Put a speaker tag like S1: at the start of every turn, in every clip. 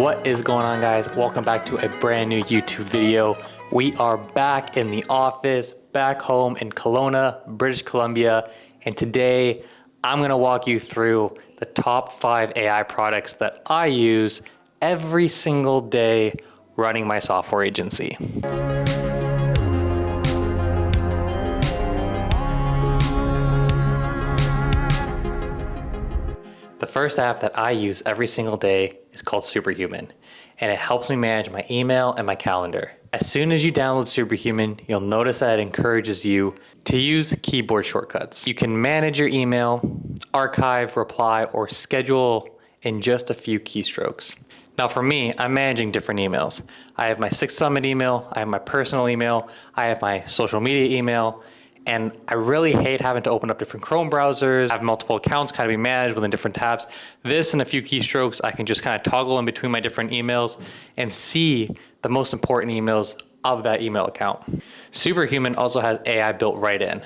S1: What is going on, guys? Welcome back to a brand new YouTube video. We are back in the office, back home in Kelowna, British Columbia, and today I'm going to walk you through the top 5 AI products that I use every single day running my software agency. The first app that I use every single day is called Superhuman, and it helps me manage my email and my calendar. As soon as you download Superhuman, you'll notice that it encourages you to use keyboard shortcuts. You can manage your email, archive, reply, or schedule in just a few keystrokes. Now for me, I'm managing different emails. I have my Six Summit email, I have my personal email, I have my social media email, and I really hate having to open up different Chrome browsers, have multiple accounts kind of be managed within different tabs. This and a few keystrokes, I can just kind of toggle in between my different emails and see the most important emails of that email account. Superhuman also has AI built right in.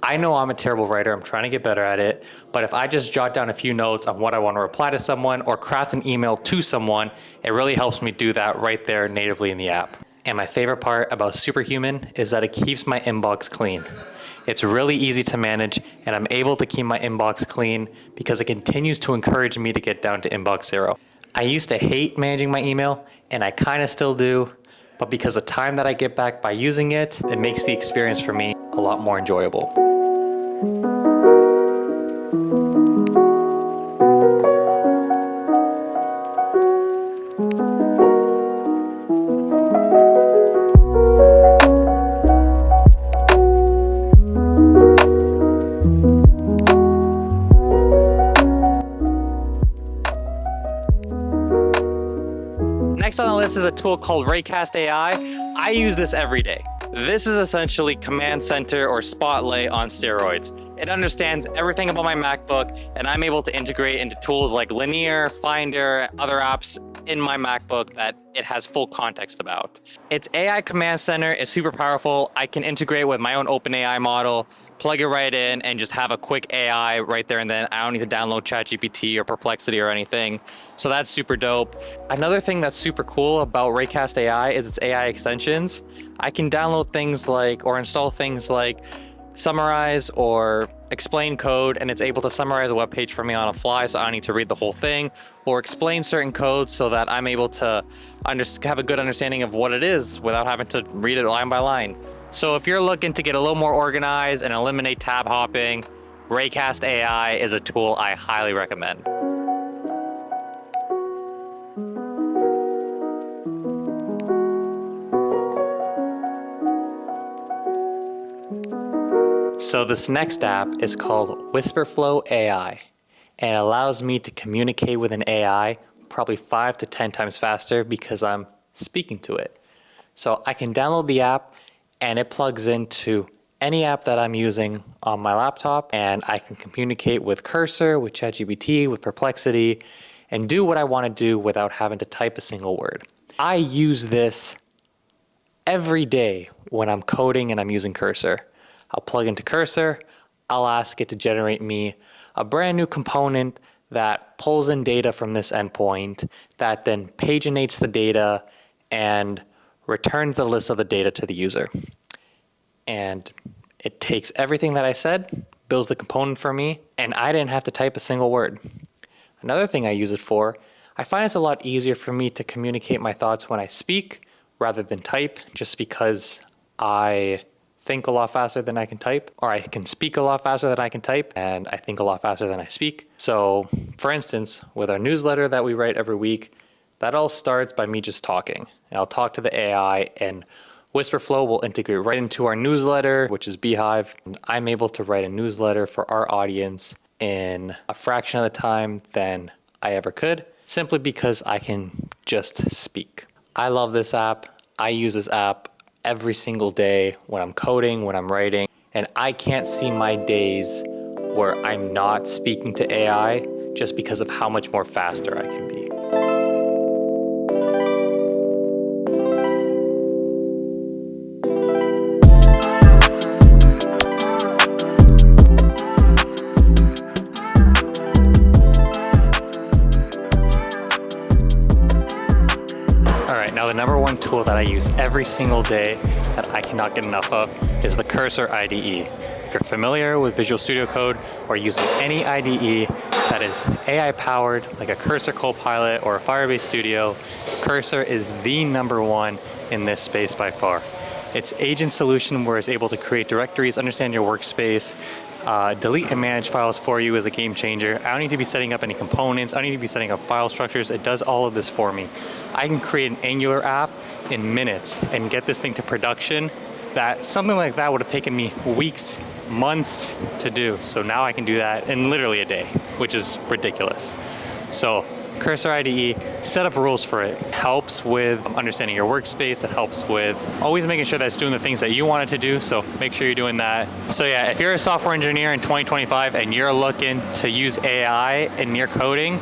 S1: I know I'm a terrible writer, I'm trying to get better at it, but if I just jot down a few notes on what I want to reply to someone or craft an email to someone, it really helps me do that right there natively in the app. And my favorite part about Superhuman is that it keeps my inbox clean. It's really easy to manage, and I'm able to keep my inbox clean because it continues to encourage me to get down to inbox 0. I used to hate managing my email, and I kind of still do, but because of the time that I get back by using it, it makes the experience for me a lot more enjoyable. Next on the list is a tool called Raycast AI. I use this every day. This is essentially Command Center or Spotlight on steroids. It understands everything about my MacBook, and I'm able to integrate into tools like Linear, Finder, other apps in my MacBook that it has full context about. Its AI Command Center is super powerful. I can integrate with my own OpenAI model, plug it right in, and just have a quick AI right there and then. I don't need to download ChatGPT or Perplexity or anything. So that's super dope. Another thing that's super cool about Raycast AI is its AI extensions. I can download things like, or install things like summarize or explain code, and it's able to summarize a web page for me on a fly, so I don't need to read the whole thing, or explain certain codes so that I'm able to have a good understanding of what it is without having to read it line by line. So if you're looking to get a little more organized and eliminate tab hopping, Raycast AI is a tool I highly recommend. So this next app is called Whisperflow AI, and it allows me to communicate with an AI probably 5 to 10 times faster because I'm speaking to it. So I can download the app and it plugs into any app that I'm using on my laptop, and I can communicate with Cursor, with ChatGPT, with Perplexity, and do what I want to do without having to type a single word. I use this every day when I'm coding and I'm using Cursor. I'll plug into Cursor, I'll ask it to generate me a brand new component that pulls in data from this endpoint, that then paginates the data and returns the list of the data to the user. And it takes everything that I said, builds the component for me, and I didn't have to type a single word. Another thing I use it for, I find it's a lot easier for me to communicate my thoughts when I speak rather than type, just because I think a lot faster than I can type, or I can speak a lot faster than I can type, and I think a lot faster than I speak. So for instance, with our newsletter that we write every week, that all starts by me just talking. And I'll talk to the AI, and Whisperflow will integrate right into our newsletter, which is Beehive. And I'm able to write a newsletter for our audience in a fraction of the time than I ever could, simply because I can just speak. I love this app. I use this app every single day when I'm coding, when I'm writing, and I can't see my days where I'm not speaking to AI just because of how much more faster I can be. one tool that I use every single day that I cannot get enough of is the Cursor IDE. If you're familiar with Visual Studio Code or using any IDE that is AI powered, like a Cursor Copilot or a Firebase Studio, Cursor is the number one in this space by far. It's agent solution where it's able to create directories, understand your workspace, delete and manage files for you is a game changer. I don't need to be setting up any components. I don't need to be setting up file structures. It does all of this for me. I can create an Angular app in minutes and get this thing to production that something like that would have taken me weeks, months to do. So now I can do that in literally a day, which is ridiculous. So Cursor IDE, set up rules for it. Helps with understanding your workspace. It helps with always making sure that it's doing the things that you want it to do. So make sure you're doing that. So yeah, if you're a software engineer in 2025 and you're looking to use AI in your coding,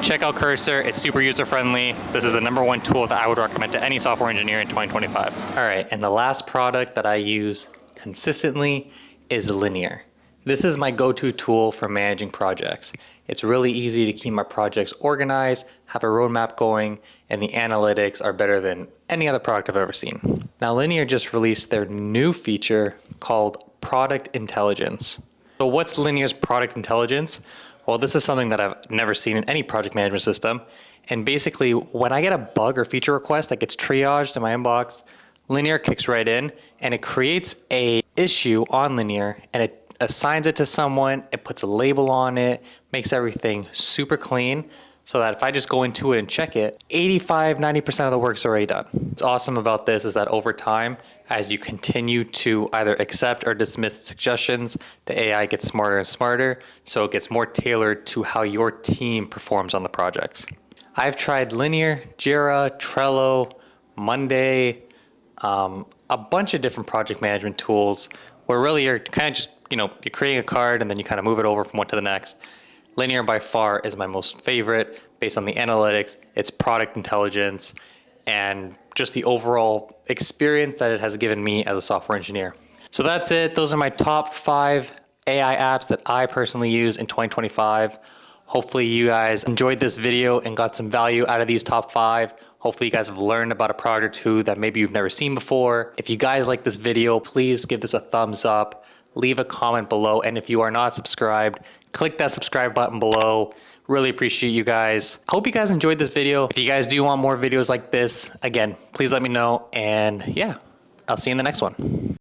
S1: check out Cursor. It's super user-friendly. This is the number one tool that I would recommend to any software engineer in 2025. All right, and the last product that I use consistently is Linear. This is my go-to tool for managing projects. It's really easy to keep my projects organized, have a roadmap going, and the analytics are better than any other product I've ever seen. Now, Linear just released their new feature called Product Intelligence. So what's Linear's Product Intelligence? Well, this is something that I've never seen in any project management system. And basically, when I get a bug or feature request that gets triaged in my inbox, Linear kicks right in and it creates an issue on Linear and it assigns it to someone, it puts a label on it, makes everything super clean so that if I just go into it and check it, 85–90% of the work's already done. What's awesome about this is that over time, as you continue to either accept or dismiss suggestions, the AI gets smarter and smarter, so it gets more tailored to how your team performs on the projects. I've tried Linear, Jira, Trello, Monday, a bunch of different project management tools where really you're kind of just, you're creating a card and then you kind of move it over from one to the next. Linear by far is my most favorite based on the analytics, its product intelligence, and just the overall experience that it has given me as a software engineer. So that's it. Those are my top 5 AI apps that I personally use in 2025. Hopefully you guys enjoyed this video and got some value out of these top 5. Hopefully you guys have learned about a product or two that maybe you've never seen before. If you guys like this video, please give this a thumbs up, leave a comment below, and if you are not subscribed, click that subscribe button below. Really appreciate you guys. Hope you guys enjoyed this video. If you guys do want more videos like this, again, please let me know, and yeah, I'll see you in the next one.